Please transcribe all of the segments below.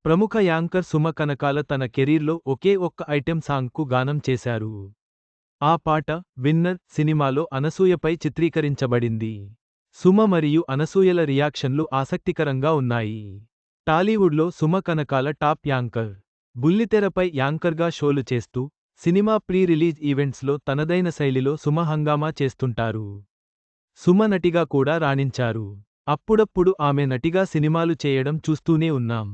ప్రముఖ యాంకర్ సుమ కనకాల తన కెరీర్లో ఒకే ఒక్క ఐటెం సాంగ్కు గానం చేశారు. ఆ పాట విన్నర్ సినిమాలో అనసూయపై చిత్రీకరించబడింది. సుమ మరియు అనసూయల రియాక్షన్లు ఆసక్తికరంగా ఉన్నాయి. టాలీవుడ్లో సుమ కనకాల టాప్ యాంకర్. బుల్లితెరపై యాంకర్గా షోలు చేస్తూ, సినిమా ప్రీ రిలీజ్ ఈవెంట్స్లో తనదైన శైలిలో సుమ హంగామా చేస్తుంటారు. సుమ నటిగా కూడా రాణించారు. అప్పుడప్పుడు ఆమె నటిగా సినిమాలు చేయడం చూస్తూనే ఉన్నాం.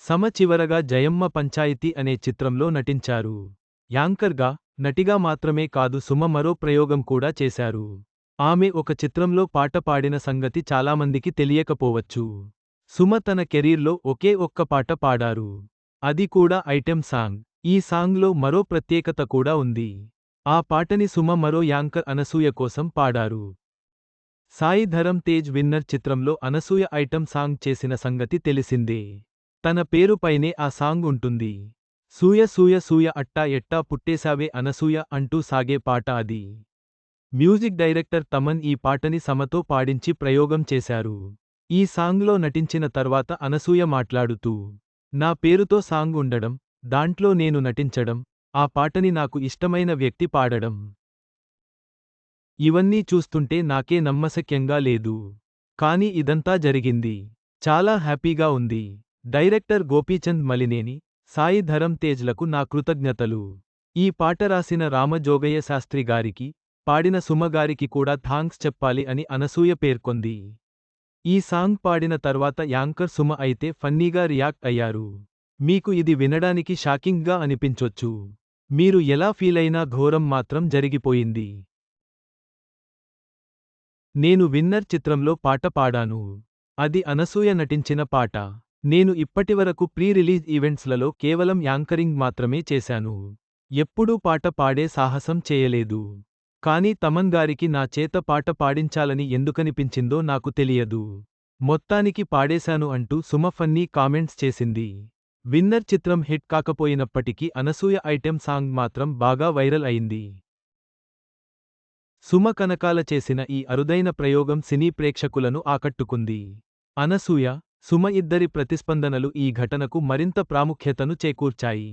సమ చివరగా జయమ్మ పంచాయితీ అనే చిత్రంలో నటించారు. యాంకర్గా, నటిగా మాత్రమే కాదు సుమ మరో ప్రయోగం కూడా చేశారు. ఆమె ఒక చిత్రంలో పాట పాడిన సంగతి చాలామందికి తెలియకపోవచ్చు. సుమ తన కెరీర్లో ఒకే ఒక్క పాట పాడారు. అది కూడా ఐటెం సాంగ్. ఈ సాంగ్లో మరో ప్రత్యేకత కూడా ఉంది. ఆ పాటని సుమ మరో యాంకర్ అనసూయ కోసం పాడారు. సాయి ధరమ్ తేజ్ విన్నర్ చిత్రంలో అనసూయ ఐటెం సాంగ్ చేసిన సంగతి తెలిసిందే. తన పేరు పైనే ఆ సాంగ్ ఉంటుంది. సూయ సూయ సూయ అట్టా ఎట్టా పుట్టేశావే అనసూయ అంటూ సాగే పాట అది. మ్యూజిక్ డైరెక్టర్ తమన్ ఈ పాటని సమతో పాడించి ప్రయోగం చేశారు. ఈ సాంగ్లో నటించిన తర్వాత అనసూయ మాట్లాడుతూ, నా పేరుతో సాంగ్ ఉండడం, దాంట్లో నేను నటించడం, ఆ పాటని నాకు ఇష్టమైన వ్యక్తి పాడడం. ఇవన్నీ చూస్తుంటే నాకే నమ్మశక్యంగా లేదు. కానీ ఇదంతా జరిగింది. చాలా హ్యాపీగా ఉంది. డైరెక్టర్ గోపీచంద్ మలినేని, సాయి ధరమ్ తేజ్లకు నా కృతజ్ఞతలు. ఈ పాట రాసిన రామజోగయ్య శాస్త్రి గారికి, పాడిన సుమ గారికి కూడా థాంక్స్ చెప్పాలి అని అనసూయ పేర్కొంది. ఈ సాంగ్ పాడిన తర్వాత యాంకర్ సుమ అయితే ఫన్నీగా రియాక్ట్ అయ్యారు. మీకు ఇది వినడానికి షాకింగ్గా అనిపించొచ్చు. మీరు ఎలా ఫీలైనా ఘోరం మాత్రం జరిగిపోయింది. నేను విన్నర్ చిత్రంలో పాట పాడాను. అది అనసూయ నటించిన పాట. నేను ఇప్పటివరకు ప్రీ రిలీజ్ ఈవెంట్స్లలో కేవలం యాంకరింగ్ మాత్రమే చేశాను. ఎప్పుడూ పాట పాడే సాహసం చేయలేదు. కానీ తమన్ గారికి నా చేత పాట పాడించాలని ఎందుకనిపించిందో నాకు తెలియదు. మొత్తానికి పాడేశాను అంటూ సుమ ఫన్నీ కామెంట్స్ చేసింది. విన్నర్ చిత్రం హిట్ కాకపోయినప్పటికీ అనసూయ ఐటెం సాంగ్ మాత్రం బాగా వైరల్ అయింది. సుమ కనకాల చేసిన ఈ అరుదైన ప్రయోగం సినీ ప్రేక్షకులను ఆకట్టుకుంది. అనసూయ, సుమ ఇద్దరి ప్రతిస్పందనలు ఈ ఘటనకు మరింత ప్రాముఖ్యతను చేకూర్చాయి.